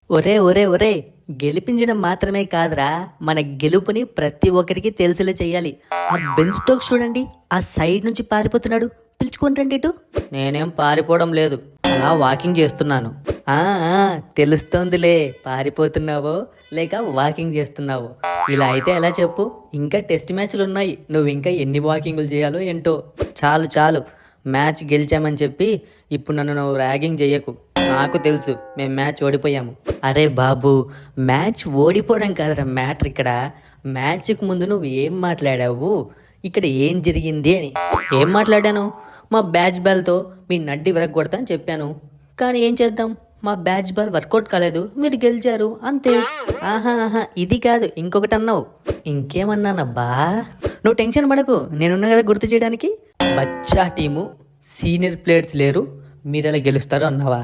ఒరే ఒరే ఒరే, గెలిపించడం మాత్రమే కాదురా, మన గెలుపుని ప్రతి ఒక్కరికి తెలిసేలా చేయాలి. ఆ బెన్ స్టోక్స్ చూడండి, ఆ సైడ్ నుంచి పారిపోతున్నాడు. పిలుచుకొని రండి ఇటు. నేనేం పారిపోవడం లేదు, అలా వాకింగ్ చేస్తున్నాను. ఆ ఆ, తెలుస్తోందిలే, పారిపోతున్నావో లేక వాకింగ్ చేస్తున్నావో. ఇలా అయితే ఎలా చెప్పు, ఇంకా టెస్ట్ మ్యాచ్లు ఉన్నాయి, నువ్వు ఇంకా ఎన్ని వాకింగ్లు చేయాలో ఏంటో. చాలు చాలు, మ్యాచ్ గెలిచామని చెప్పి ఇప్పుడు నన్ను నువ్వు ర్యాగింగ్ చెయ్యకు. నాకు తెలుసు మేము మ్యాచ్ ఓడిపోయాము. అరే బాబు, మ్యాచ్ ఓడిపోవడం కాదురా మ్యాటర్ ఇక్కడ. మ్యాచ్కి ముందు నువ్వు ఏం మాట్లాడావు, ఇక్కడ ఏం జరిగింది అని. ఏం మాట్లాడాను? మా బ్యాచ్ బాల్తో మీ నడ్డి విరగొడతా అని చెప్పాను. కానీ ఏం చేద్దాం, మా బ్యాచ్ బాల్ వర్కౌట్ కాలేదు, మీరు గెలిచారు అంతే. ఆహా ఆహా, ఇది కాదు, ఇంకొకటి అన్నావు. ఇంకేమన్నానబ్బా? నువ్వు టెన్షన్ పడకు, నేనున్నా కదా గుర్తు చేయడానికి. బచ్చా టీము, సీనియర్ ప్లేయర్స్ లేరు, మీరు ఎలా గెలుస్తారు అన్నావా?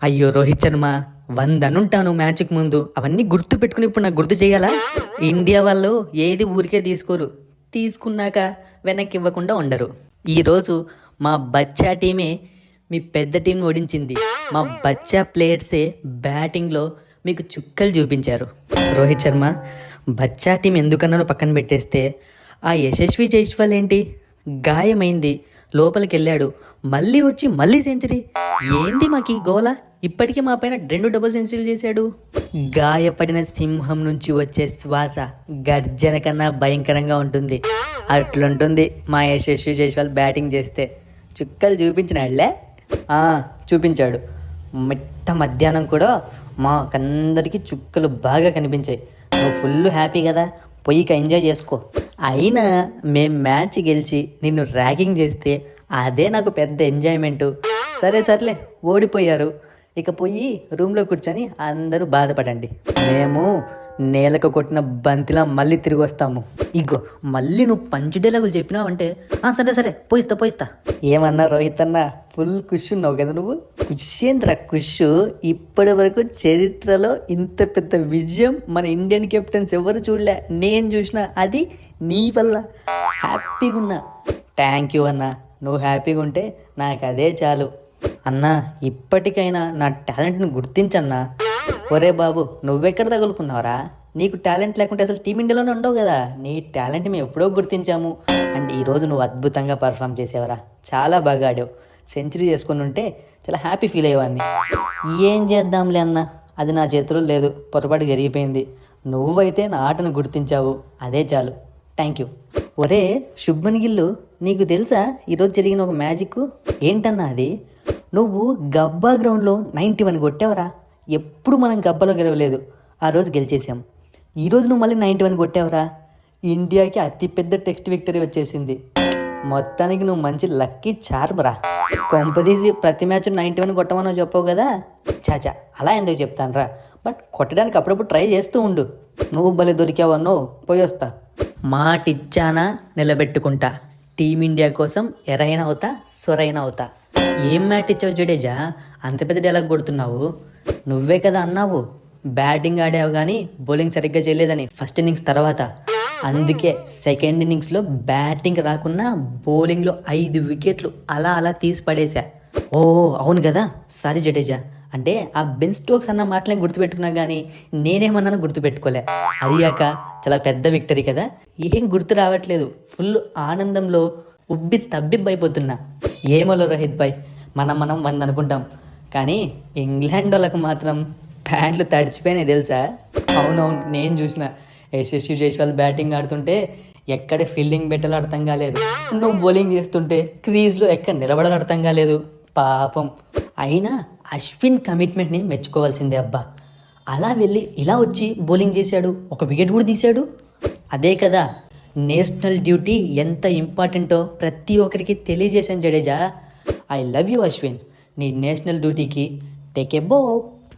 అయ్యో రోహిత్ శర్మ, 100 అనుంటాను మ్యాచ్కి ముందు, అవన్నీ గుర్తు పెట్టుకుని ఇప్పుడు నాకు గుర్తు చేయాలా? ఇండియా వాళ్ళు ఏది ఊరికే తీసుకోరు, తీసుకున్నాక వెనక్కి ఇవ్వకుండా ఉండరు. ఈరోజు మా బచ్చా టీమే మీ పెద్ద టీంని ఓడించింది. మా బచ్చా ప్లేయర్సే బ్యాటింగ్లో మీకు చుక్కలు చూపించారు. రోహిత్ శర్మ, బచ్చా టీం ఎందుకన్నానో పక్కన పెట్టేస్తే, ఆ యశస్వి జైస్వాల్ ఏంటి, గాయమైంది, లోపలికి వెళ్ళాడు, మళ్ళీ వచ్చి మళ్ళీ సెంచరీ. ఏంది మాకు ఈ గోల? ఇప్పటికీ మా పైన 2 డబుల్ సెంచరీలు చేశాడు. గాయపడిన సింహం నుంచి వచ్చే శ్వాస గర్జన కన్నా భయంకరంగా ఉంటుంది. అట్లుంటుంది మా యశస్వి జైస్వాల్ బ్యాటింగ్ చేస్తే. చుక్కలు చూపించినాడులే, చూపించాడు. మిట్ట మధ్యాహ్నం కూడా మాకందరికీ చుక్కలు బాగా కనిపించాయి. నువ్వు ఫుల్ హ్యాపీ కదా, పొయ్యిక ఎంజాయ్ చేసుకో. అయినా మేం మ్యాచ్ గెలిచి నిన్ను ర్యాగింగ్ చేస్తే అదే నాకు పెద్ద ఎంజాయ్మెంటు. సరే సర్లే, ఓడిపోయారు, ఇక పోయి రూమ్లో కూర్చొని అందరూ బాధపడండి. మేము నేలకు కొట్టిన బంతిలా మళ్ళీ తిరిగి వస్తాము. ఇగో మళ్ళీ నువ్వు పంచు డైలాగులు చెప్పినావు అంటే సరే సరే పోయిస్తా. ఏమన్నా రోహిత్ అన్న, ఫుల్ ఖుషి ఉన్నావు కదా నువ్వు. ఖుషేంద్ర ఖుషు, ఇప్పటి వరకు చరిత్రలో ఇంత పెద్ద విజయం మన ఇండియన్ కెప్టెన్స్ ఎవరు చూడలే, నేను చూసిన, అది నీ వల్ల. హ్యాపీగా ఉన్నా. థ్యాంక్ యూ అన్న, నువ్వు హ్యాపీగా ఉంటే నాకు అదే చాలు. అన్నా, ఇప్పటికైనా నా టాలెంట్ని గుర్తించన్నా. ఒరే బాబు, నువ్వెక్కడ తగులుకున్నావురా? నీకు టాలెంట్ లేకుంటే అసలు టీమిండియాలోనే ఉండవు కదా. నీ టాలెంట్ మేము ఎప్పుడో గుర్తించాము. అండ్ ఈరోజు నువ్వు అద్భుతంగా పర్ఫామ్ చేసేవరా, చాలా బాగా ఆడావు. సెంచరీ చేసుకుని ఉంటే చాలా హ్యాపీ ఫీల్ అయ్యేవాడిని. ఏం చేద్దాంలే అన్న, అది నా చేతిలో లేదు, పొరపాటు జరిగిపోయింది. నువ్వైతే నా ఆటను గుర్తించావు, అదే చాలు. Thank you. ఒరే శుభ్మన్ గిల్లు, నీకు తెలుసా ఈరోజు జరిగిన ఒక మ్యాజిక్? ఏంటన్నా అది? నువ్వు గబ్బా గ్రౌండ్లో 91 కొట్టావరా. ఎప్పుడు మనం గబ్బాలో గెలవలేదు, ఆ రోజు గెలిచేసాం. ఈరోజు నువ్వు మళ్ళీ 91 కొట్టావరా. ఇండియాకి అతిపెద్ద టెస్ట్ విక్టరీ వచ్చేసింది. మొత్తానికి నువ్వు మంచి లక్కీ చార్మరా. కొంపదీసి ప్రతి మ్యాచ్ 91 కొట్టమని చెప్పావు కదా. చాచా, అలా ఎందుకు చెప్తానురా, బట్ కొట్టడానికి అప్పుడప్పుడు ట్రై చేస్తూ ఉండు. నువ్వు భలే దొరికావన్నో, పోయొస్తా. మాటిచ్చానా నిలబెట్టుకుంటా. టీమిండియా కోసం ఎరైనా అవుతా, సొరైనా అవుతా. ఏం మ్యాట్ ఇచ్చావు జడేజా, అంత పెద్ద డైలాగ్ కొడుతున్నావు? నువ్వే కదా అన్నావు బ్యాటింగ్ ఆడావు కానీ బౌలింగ్ సరిగ్గా చేయలేదని ఫస్ట్ ఇన్నింగ్స్ తర్వాత. అందుకే సెకండ్ ఇన్నింగ్స్లో బ్యాటింగ్ రాకున్నా బౌలింగ్లో 5 వికెట్లు అలా తీసి పడేశా. ఓ అవును కదా, సారీ జడేజా. అంటే ఆ బెన్ స్టోక్స్ అన్న మాటలేం గుర్తుపెట్టుకున్నా కానీ నేనేమన్నాను గుర్తుపెట్టుకోలే. అదిగాక చాలా పెద్ద విక్టరీ కదా, ఏం గుర్తు రావట్లేదు. ఫుల్ ఆనందంలో ఉబ్బి తబ్బిబ్బైపోతున్నా. ఏమోలో రోహిత్ భాయ్, మనం 100 అనుకుంటాం, కానీ ఇంగ్లాండ్ వాళ్ళకు మాత్రం ప్యాంట్లు తడిచిపోయినాయి తెలుసా. అవునవును, నేను చూసిన. యశస్వి జైస్వాల్ బ్యాటింగ్ ఆడుతుంటే ఎక్కడ ఫీల్డింగ్ పెట్టాలో అర్థం కాలేదు, నువ్వు బౌలింగ్ చేస్తుంటే క్రీజ్లో ఎక్కడ నిలబడాలో అర్థం కాలేదు పాపం. అయినా అశ్విన్ కమిట్మెంట్ని మెచ్చుకోవాల్సిందే అబ్బా. అలా వెళ్ళి ఇలా వచ్చి బౌలింగ్ చేశాడు, ఒక వికెట్ కూడా తీశాడు. అదే కదా నేషనల్ డ్యూటీ ఎంత ఇంపార్టెంటో ప్రతి ఒక్కరికి తెలియజేశాను Jadeja. I love you Ashwin. నీ నేషనల్ డ్యూటీకి టేక్ ఏ బో.